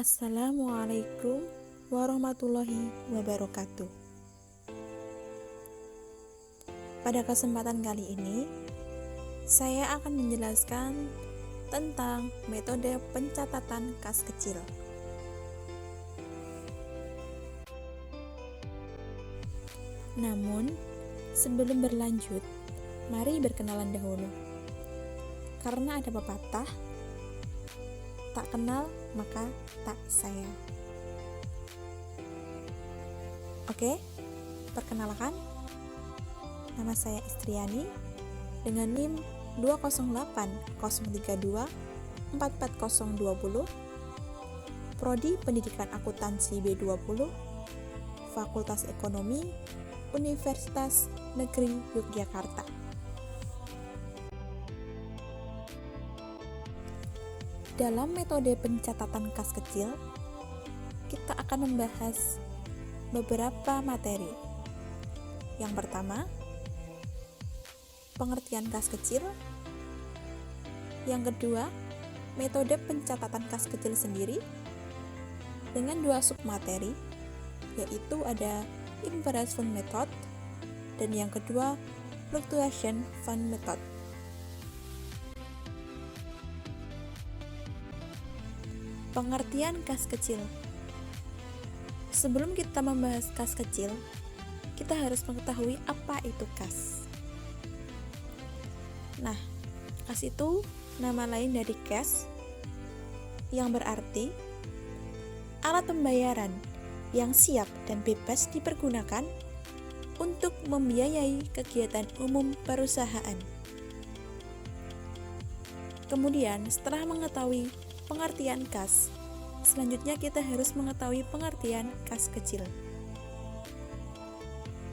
Assalamualaikum warahmatullahi wabarakatuh. Pada kesempatan kali ini, saya akan menjelaskan tentang metode pencatatan kas kecil. Namun, sebelum berlanjut, mari berkenalan dahulu. Karena ada pepatah, tak kenal maka tak sayang. Oke, perkenalkan, nama saya Istriani dengan NIM 20803244020, Prodi Pendidikan Akuntansi B20, Fakultas Ekonomi, Universitas Negeri Yogyakarta. Dalam metode pencatatan kas kecil, kita akan membahas beberapa materi. Yang pertama, pengertian kas kecil. Yang kedua, metode pencatatan kas kecil sendiri dengan dua submateri, yaitu ada Impress Fund Method dan yang kedua Fluctuation Fund Method. Pengertian kas kecil. Sebelum kita membahas kas kecil, kita harus mengetahui apa itu kas. Nah, kas itu nama lain dari cash, yang berarti alat pembayaran yang siap dan bebas dipergunakan untuk membiayai kegiatan umum perusahaan. Kemudian, setelah mengetahui pengertian kas, selanjutnya kita harus mengetahui pengertian kas kecil.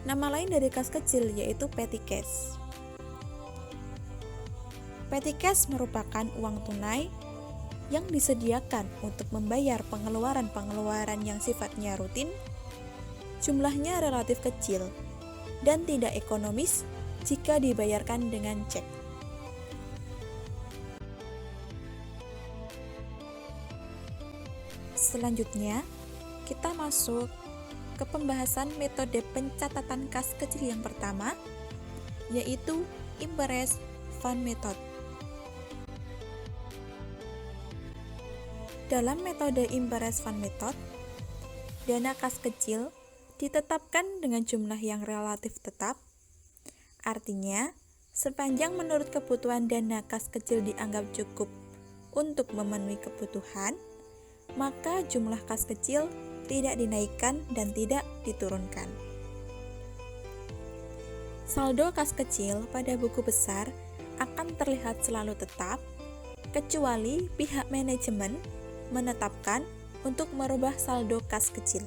Nama lain dari kas kecil yaitu petty cash. Petty cash merupakan uang tunai yang disediakan untuk membayar pengeluaran-pengeluaran yang sifatnya rutin, jumlahnya relatif kecil, dan tidak ekonomis jika dibayarkan dengan cek. Selanjutnya, kita masuk ke pembahasan metode pencatatan kas kecil yang pertama, yaitu Impress Fund Method. Dalam metode Impress Fund Method, dana kas kecil ditetapkan dengan jumlah yang relatif tetap. Artinya, sepanjang menurut kebutuhan dana kas kecil dianggap cukup untuk memenuhi kebutuhan, maka jumlah kas kecil tidak dinaikkan dan tidak diturunkan. Saldo kas kecil pada buku besar akan terlihat selalu tetap, kecuali pihak manajemen menetapkan untuk merubah saldo kas kecil.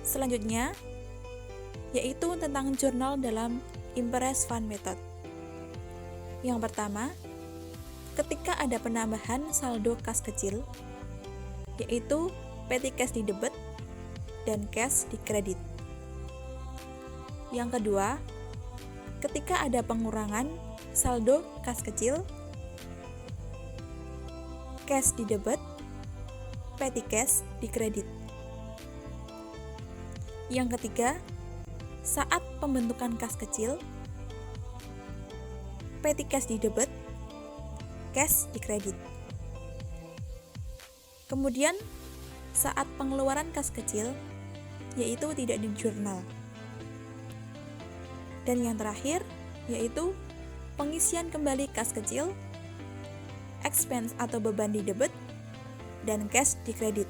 Selanjutnya, yaitu tentang jurnal dalam Impress Fund Method. Yang pertama, ketika ada penambahan saldo kas kecil, yaitu petty cash di debit dan cash di kredit. Yang kedua, ketika ada pengurangan saldo kas kecil, cash di debit, petty cash di kredit. Yang ketiga, saat pembentukan kas kecil, petty cash di debit, cash di kredit. Kemudian, saat pengeluaran kas kecil, yaitu tidak di jurnal. Dan yang terakhir, yaitu pengisian kembali kas kecil, expense atau beban di debit, dan cash di kredit.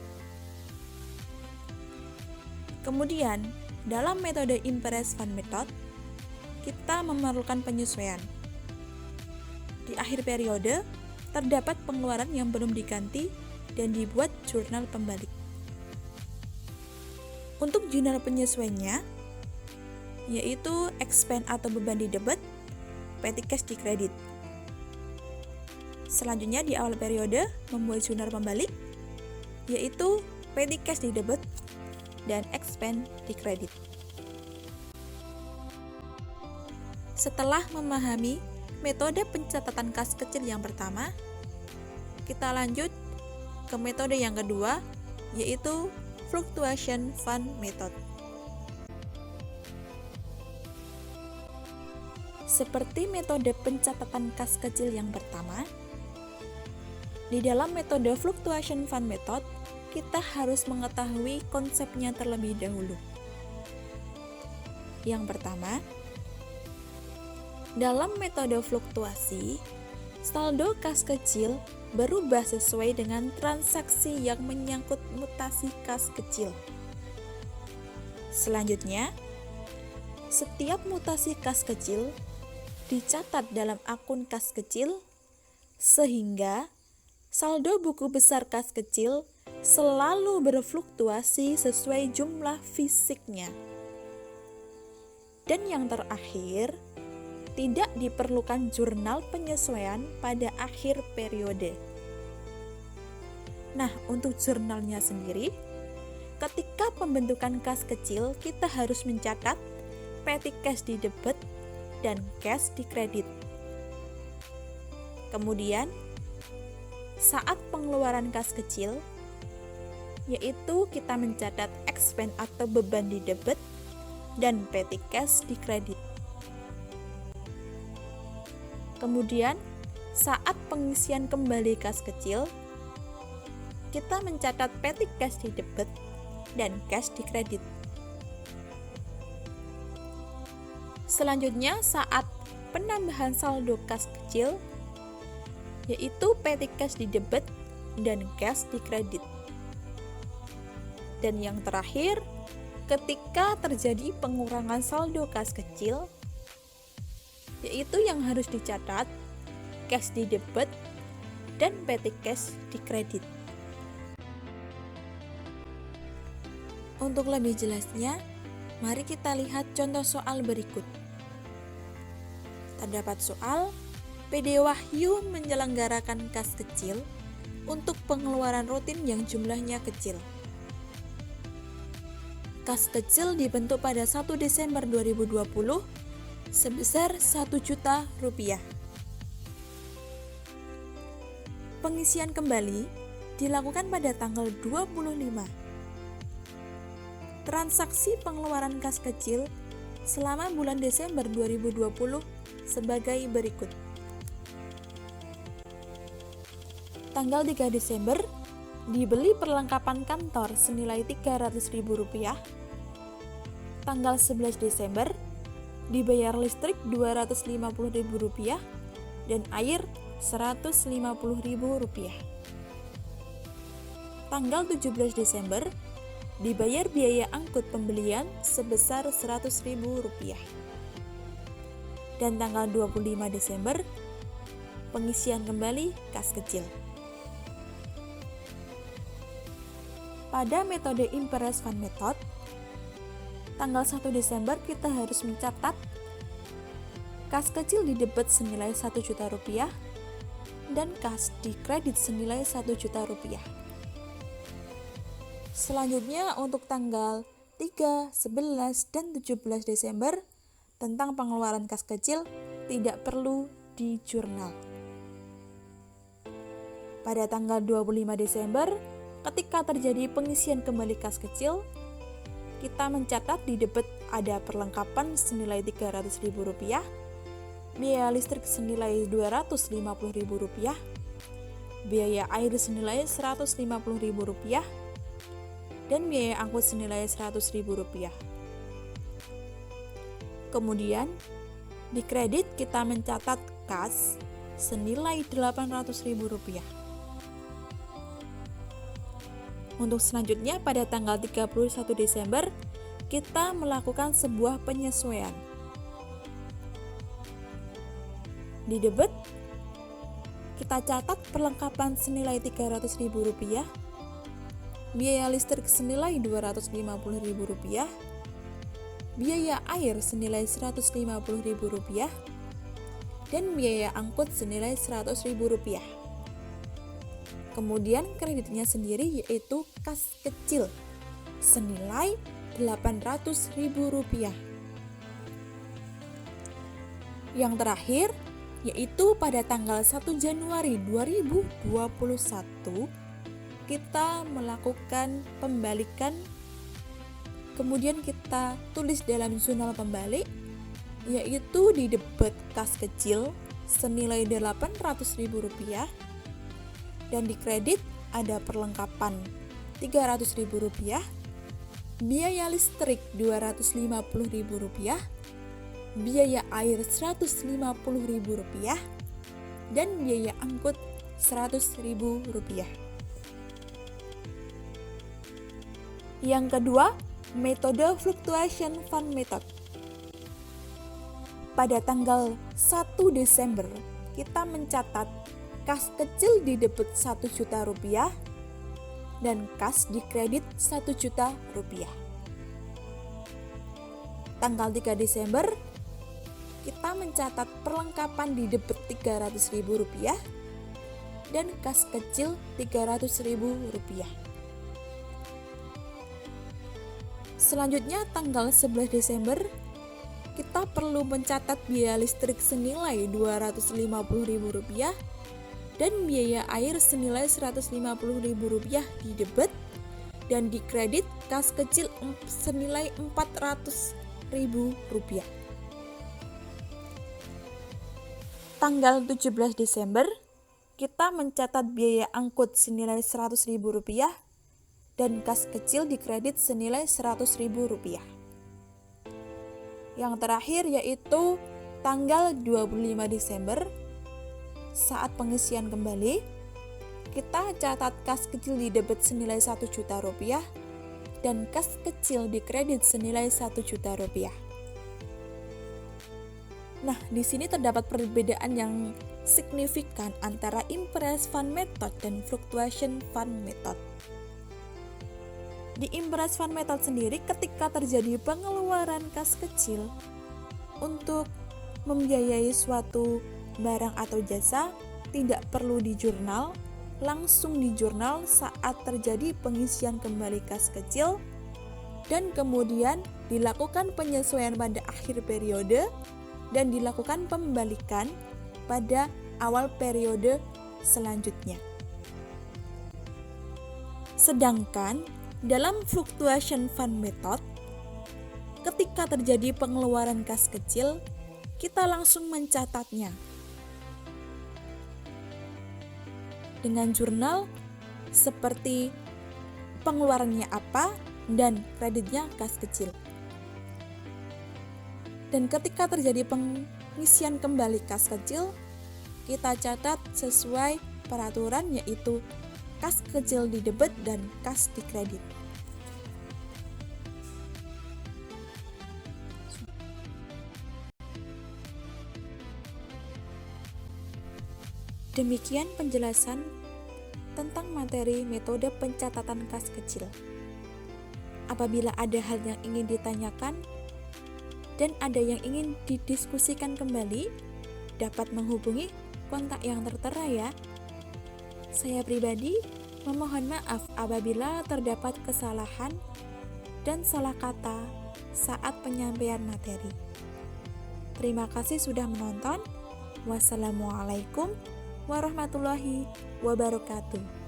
Kemudian, dalam metode Impress Fund Method, kita memerlukan penyesuaian. Di akhir periode, terdapat pengeluaran yang belum diganti dan dibuat jurnal pembalik. Untuk jurnal penyesuaiannya, yaitu expense atau beban di debit, petty cash di kredit. Selanjutnya di awal periode, membuat jurnal pembalik, yaitu petty cash di debit dan expense di kredit. Setelah memahami metode pencatatan kas kecil yang pertama, kita lanjut ke metode yang kedua, yaitu Fluctuation Fund Method. Seperti metode pencatatan kas kecil yang pertama, di dalam metode Fluctuation Fund Method, kita harus mengetahui konsepnya terlebih dahulu. Yang pertama, dalam metode fluktuasi, saldo kas kecil berubah sesuai dengan transaksi yang menyangkut mutasi kas kecil. Selanjutnya, setiap mutasi kas kecil dicatat dalam akun kas kecil, sehingga saldo buku besar kas kecil selalu berfluktuasi sesuai jumlah fisiknya. Dan yang terakhir, tidak diperlukan jurnal penyesuaian pada akhir periode. Nah, untuk jurnalnya sendiri, ketika pembentukan kas kecil, kita harus mencatat petty cash di debit dan cash di kredit. Kemudian, saat pengeluaran kas kecil, yaitu kita mencatat expense atau beban di debit dan petty cash di kredit. Kemudian, saat pengisian kembali kas kecil, kita mencatat petty cash di debit dan cash di kredit. Selanjutnya, saat penambahan saldo kas kecil, yaitu petty cash di debit dan cash di kredit. Dan yang terakhir, ketika terjadi pengurangan saldo kas kecil, yaitu yang harus dicatat cash di debit dan petty cash di kredit. Untuk lebih jelasnya, mari kita lihat contoh soal berikut. Terdapat soal, PD Wahyu menyelenggarakan kas kecil untuk pengeluaran rutin yang jumlahnya kecil. Kas kecil dibentuk pada 1 Desember 2020 sebesar Rp1.000.000. Pengisian kembali dilakukan pada tanggal 25. Transaksi pengeluaran kas kecil selama bulan Desember 2020 sebagai berikut. Tanggal 3 Desember dibeli perlengkapan kantor senilai Rp300.000. Tanggal 11 Desember dibayar listrik Rp250.000 dan air Rp150.000. Tanggal 17 Desember dibayar biaya angkut pembelian sebesar Rp100.000. Dan tanggal 25 Desember pengisian kembali kas kecil. Pada metode Imperes Fund Method, tanggal 1 Desember kita harus mencatat kas kecil di debit senilai Rp1.000.000 dan kas di kredit senilai Rp1.000.000. Selanjutnya untuk tanggal 3, 11, dan 17 Desember tentang pengeluaran kas kecil tidak perlu di jurnal. Pada tanggal 25 Desember, ketika terjadi pengisian kembali kas kecil, kita mencatat di debit ada perlengkapan senilai Rp300.000, biaya listrik senilai Rp250.000, biaya air senilai Rp150.000, dan biaya angkut senilai Rp100.000. Kemudian, di kredit kita mencatat kas senilai Rp800.000. Untuk selanjutnya, pada tanggal 31 Desember, kita melakukan sebuah penyesuaian. Di debit, kita catat perlengkapan senilai Rp300.000, biaya listrik senilai Rp250.000, biaya air senilai Rp150.000, dan biaya angkut senilai Rp100.000. Kemudian kreditnya sendiri yaitu kas kecil senilai Rp800.000. Yang terakhir yaitu pada tanggal 1 Januari 2021 kita melakukan pembalikan, kemudian kita tulis dalam jurnal pembalik, yaitu di debit kas kecil senilai Rp800.000 dan di kredit ada perlengkapan Rp300.000, biaya listrik Rp250.000, biaya air Rp150.000, dan biaya angkut Rp100.000. Yang kedua, metode fluctuation fund method. Pada tanggal 1 Desember, kita mencatat kas kecil di debit Rp1.000.000 dan kas di kredit Rp1.000.000. Tanggal 3 Desember, kita mencatat perlengkapan di debit Rp300.000 dan kas kecil Rp300.000. Selanjutnya tanggal 11 Desember, kita perlu mencatat biaya listrik senilai Rp250.000 dan biaya air senilai Rp150.000 di debit dan di kredit kas kecil senilai Rp400.000. Tanggal 17 Desember, kita mencatat biaya angkut senilai Rp100.000 dan kas kecil di kredit senilai Rp100.000. Yang terakhir yaitu tanggal 25 Desember, saat pengisian kembali, kita catat kas kecil di debit senilai Rp1.000.000 dan kas kecil di kredit senilai Rp1.000.000. Nah, di sini terdapat perbedaan yang signifikan antara Impress Fund Method dan Fluctuation Fund Method. Di Impress Fund Method sendiri, ketika terjadi pengeluaran kas kecil untuk membiayai suatu barang atau jasa, tidak perlu di jurnal, langsung di jurnal saat terjadi pengisian kembali kas kecil, dan kemudian dilakukan penyesuaian pada akhir periode dan dilakukan pembalikan pada awal periode selanjutnya. Sedangkan dalam Fluctuation Fund Method, ketika terjadi pengeluaran kas kecil, kita langsung mencatatnya dengan jurnal seperti pengeluarannya apa dan kreditnya kas kecil. Dan ketika terjadi pengisian kembali kas kecil, kita catat sesuai peraturan, yaitu kas kecil di debit dan kas di kredit. Demikian penjelasan tentang materi metode pencatatan kas kecil. Apabila ada hal yang ingin ditanyakan dan ada yang ingin didiskusikan kembali, dapat menghubungi kontak yang tertera ya. Saya pribadi memohon maaf apabila terdapat kesalahan dan salah kata saat penyampaian materi. Terima kasih sudah menonton. Wassalamualaikum warahmatullahi wabarakatuh.